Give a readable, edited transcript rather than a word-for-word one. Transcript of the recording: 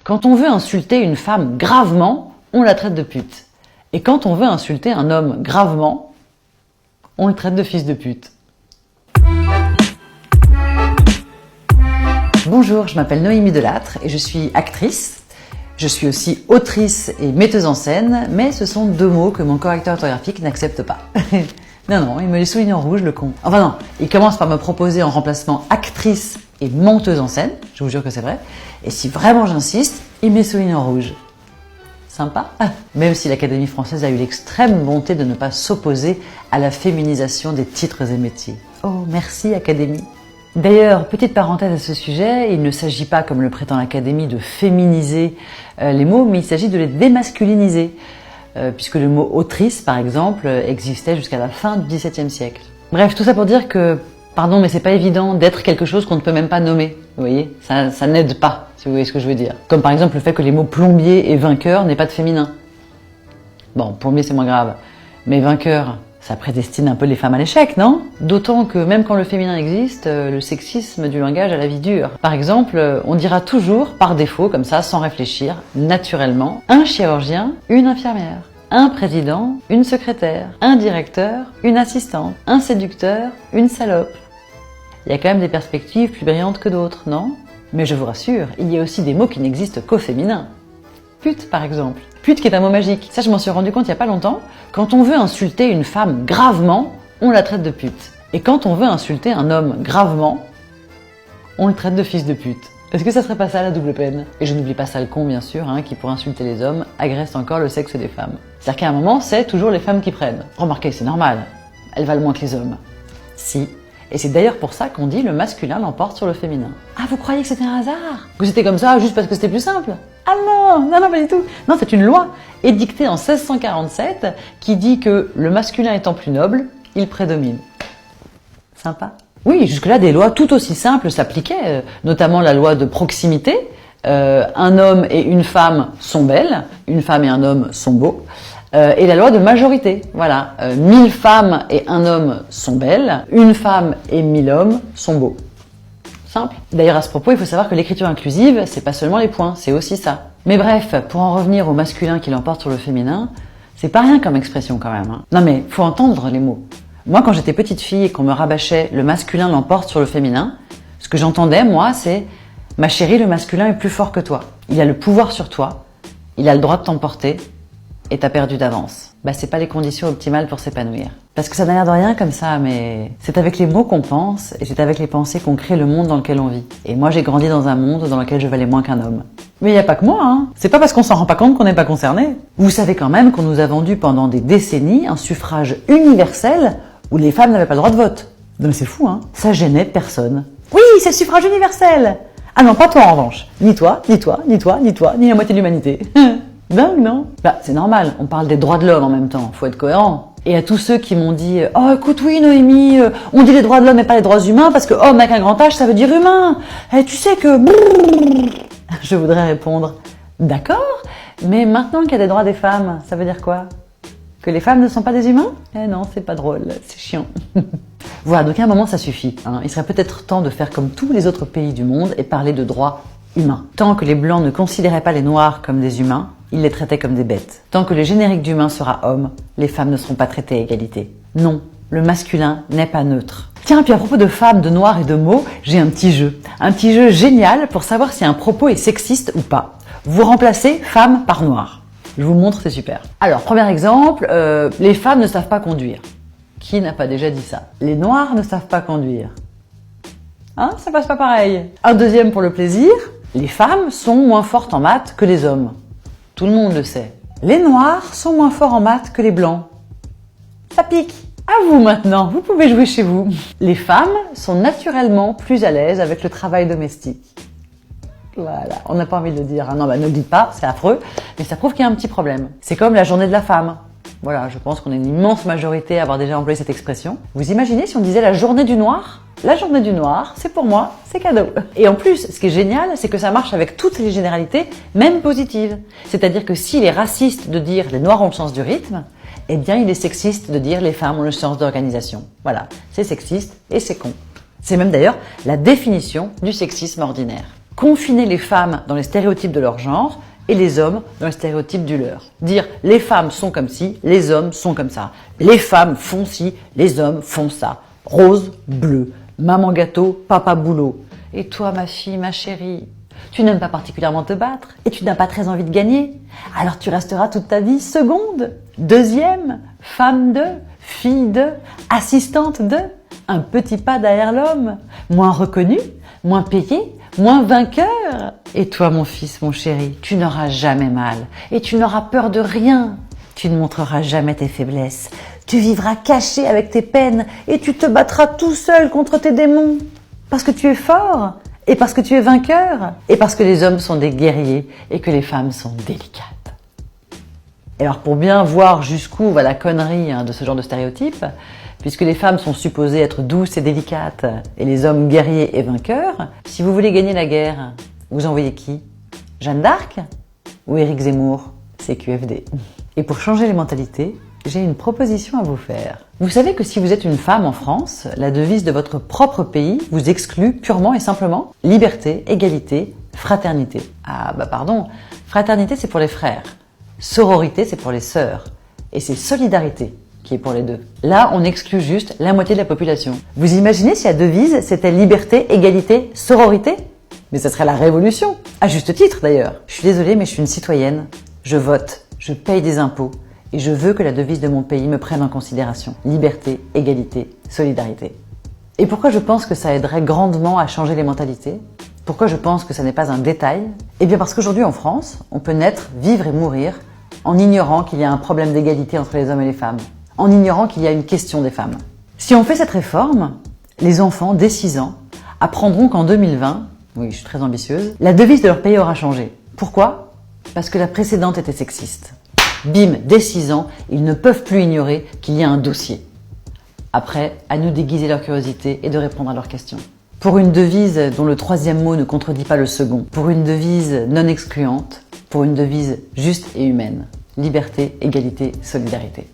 Quand on veut insulter une femme gravement, on la traite de pute. Et quand on veut insulter un homme gravement, on le traite de fils de pute. Bonjour, je m'appelle Noémie Delattre et je suis actrice. Je suis aussi autrice et metteuse en scène, mais ce sont deux mots que mon correcteur orthographique n'accepte pas. Non, il me les souligne en rouge, le con. Enfin non, il commence par me proposer en remplacement actrice et menteuse en scène, je vous jure que c'est vrai, et si vraiment j'insiste, il me les souligne en rouge. Sympa. Même si l'Académie française a eu l'extrême bonté de ne pas s'opposer à la féminisation des titres et métiers. Oh, merci Académie. D'ailleurs, petite parenthèse à ce sujet, il ne s'agit pas, comme le prétend l'Académie, de féminiser les mots, mais il s'agit de les démasculiniser, puisque le mot autrice, par exemple, existait jusqu'à la fin du XVIIe siècle. Bref, tout ça pour dire que, pardon, mais c'est pas évident d'être quelque chose qu'on ne peut même pas nommer. Vous voyez, ça n'aide pas, si vous voyez ce que je veux dire. Comme par exemple le fait que les mots plombier et vainqueur n'aient pas de féminin. Bon, plombier c'est moins grave, mais vainqueur, ça prédestine un peu les femmes à l'échec, non? D'autant que même quand le féminin existe, le sexisme du langage a la vie dure. Par exemple, on dira toujours, par défaut, comme ça, sans réfléchir, naturellement, un chirurgien, une infirmière, un président, une secrétaire, un directeur, une assistante, un séducteur, une salope. Il y a quand même des perspectives plus brillantes que d'autres, non? Mais je vous rassure, il y a aussi des mots qui n'existent qu'au féminin. Pute, par exemple. Pute qui est un mot magique. Ça, je m'en suis rendu compte il y a pas longtemps. Quand on veut insulter une femme gravement, on la traite de pute. Et quand on veut insulter un homme gravement, on le traite de fils de pute. Est-ce que ça serait pas ça la double peine? Et je n'oublie pas ça le con, bien sûr, qui pour insulter les hommes, agresse encore le sexe des femmes. C'est-à-dire qu'à un moment, c'est toujours les femmes qui prennent. Remarquez, c'est normal. Elles valent moins que les hommes. Si. Et c'est d'ailleurs pour ça qu'on dit le masculin l'emporte sur le féminin. Ah, vous croyez que c'était un hasard? Que c'était comme ça juste parce que c'était plus simple? Ah non, pas du tout. Non, c'est une loi édictée en 1647 qui dit que le masculin étant plus noble, il prédomine. Sympa. Oui, jusque-là, des lois tout aussi simples s'appliquaient, notamment la loi de proximité. Un homme et une femme sont belles, une femme et un homme sont beaux. Et la loi de majorité, voilà, 1000 femmes et un homme sont belles, une femme et 1000 hommes sont beaux. Simple. D'ailleurs, à ce propos, il faut savoir que l'écriture inclusive, c'est pas seulement les points, c'est aussi ça. Mais bref, pour en revenir au masculin qui l'emporte sur le féminin, c'est pas rien comme expression quand même. Non mais, faut entendre les mots. Moi, quand j'étais petite fille et qu'on me rabâchait le masculin l'emporte sur le féminin, ce que j'entendais, moi, c'est « Ma chérie, le masculin est plus fort que toi. Il a le pouvoir sur toi, il a le droit de t'emporter, et t'as perdu d'avance. » Bah, c'est pas les conditions optimales pour s'épanouir. Parce que ça n'a l'air de rien comme ça, mais c'est avec les mots qu'on pense, et c'est avec les pensées qu'on crée le monde dans lequel on vit. Et moi, j'ai grandi dans un monde dans lequel je valais moins qu'un homme. Mais il n'y a pas que moi, C'est pas parce qu'on s'en rend pas compte qu'on n'est pas concerné. Vous savez quand même qu'on nous a vendu pendant des décennies un suffrage universel où les femmes n'avaient pas le droit de vote. Non mais c'est fou, Ça gênait personne. Oui, c'est le suffrage universel! Ah non, pas toi en revanche. Ni toi, ni toi, ni toi, ni toi, ni la moitié de l'humanité. Dingue, non? Bah, c'est normal, on parle des droits de l'homme en même temps, faut être cohérent. Et à tous ceux qui m'ont dit « Oh, écoute, oui, Noémie, on dit les droits de l'homme et pas les droits humains parce que homme avec un grand H, ça veut dire humain. Et tu sais que... » Je voudrais répondre « D'accord, mais maintenant qu'il y a des droits des femmes, ça veut dire quoi? Que les femmes ne sont pas des humains? Eh non, c'est pas drôle, c'est chiant. » Voilà, donc à un moment, ça suffit. Il serait peut-être temps de faire comme tous les autres pays du monde et parler de droits humains. Tant que les Blancs ne considéraient pas les Noirs comme des humains, ils les traitaient comme des bêtes. Tant que le générique d'humain sera homme, les femmes ne seront pas traitées à égalité. Non, le masculin n'est pas neutre. Tiens, puis à propos de femmes, de noirs et de mots, j'ai un petit jeu. Un petit jeu génial pour savoir si un propos est sexiste ou pas. Vous remplacez femme par noir. Je vous montre, c'est super. Alors, premier exemple, les femmes ne savent pas conduire. Qui n'a pas déjà dit ça? Les noirs ne savent pas conduire. Ça passe pas pareil. Un deuxième pour le plaisir, les femmes sont moins fortes en maths que les hommes. Tout le monde le sait. Les noirs sont moins forts en maths que les blancs. Ça pique. À vous maintenant, vous pouvez jouer chez vous. Les femmes sont naturellement plus à l'aise avec le travail domestique. Voilà, on n'a pas envie de le dire. Non, ne le dites pas, c'est affreux, mais ça prouve qu'il y a un petit problème. C'est comme la journée de la femme. Voilà, je pense qu'on est une immense majorité à avoir déjà employé cette expression. Vous imaginez si on disait la journée du noir? La journée du noir, c'est pour moi, c'est cadeau. Et en plus, ce qui est génial, c'est que ça marche avec toutes les généralités, même positives. C'est-à-dire que s'il est raciste de dire les noirs ont le sens du rythme, eh bien il est sexiste de dire les femmes ont le sens d'organisation. Voilà, c'est sexiste et c'est con. C'est même d'ailleurs la définition du sexisme ordinaire. Confiner les femmes dans les stéréotypes de leur genre et les hommes dans les stéréotypes du leur. Dire les femmes sont comme ci, les hommes sont comme ça. Les femmes font ci, les hommes font ça. Rose, bleu, maman gâteau, papa boulot. Et toi ma fille, ma chérie, tu n'aimes pas particulièrement te battre et tu n'as pas très envie de gagner. Alors tu resteras toute ta vie seconde, deuxième, femme de, fille de, assistante de, un petit pas derrière l'homme, moins reconnu, moins payé, moins vainqueur. Et toi mon fils, mon chéri, tu n'auras jamais mal et tu n'auras peur de rien. Tu ne montreras jamais tes faiblesses. Tu vivras caché avec tes peines et tu te battras tout seul contre tes démons. Parce que tu es fort et parce que tu es vainqueur et parce que les hommes sont des guerriers et que les femmes sont délicates. Et alors pour bien voir jusqu'où va la connerie de ce genre de stéréotype, puisque les femmes sont supposées être douces et délicates et les hommes guerriers et vainqueurs, si vous voulez gagner la guerre, vous envoyez qui? Jeanne d'Arc ou Éric Zemmour? CQFD. Et pour changer les mentalités, j'ai une proposition à vous faire. Vous savez que si vous êtes une femme en France, la devise de votre propre pays vous exclut purement et simplement liberté, égalité, fraternité. Ah bah pardon, fraternité c'est pour les frères, sororité c'est pour les sœurs, et c'est solidarité qui est pour les deux. Là, on exclut juste la moitié de la population. Vous imaginez si la devise c'était liberté, égalité, sororité? Mais ça serait la révolution. À juste titre d'ailleurs. Je suis désolée mais je suis une citoyenne, je vote, je paye des impôts, et je veux que la devise de mon pays me prenne en considération. Liberté, égalité, solidarité. Et pourquoi je pense que ça aiderait grandement à changer les mentalités? Pourquoi je pense que ça n'est pas un détail? Eh bien parce qu'aujourd'hui en France, on peut naître, vivre et mourir en ignorant qu'il y a un problème d'égalité entre les hommes et les femmes, en ignorant qu'il y a une question des femmes. Si on fait cette réforme, les enfants dès 6 ans apprendront qu'en 2020, oui je suis très ambitieuse, la devise de leur pays aura changé. Pourquoi? Parce que la précédente était sexiste. Bim, dès 6 ans, ils ne peuvent plus ignorer qu'il y a un dossier. Après, à nous d'aiguiser leur curiosité et de répondre à leurs questions. Pour une devise dont le troisième mot ne contredit pas le second. Pour une devise non excluante. Pour une devise juste et humaine. Liberté, égalité, solidarité.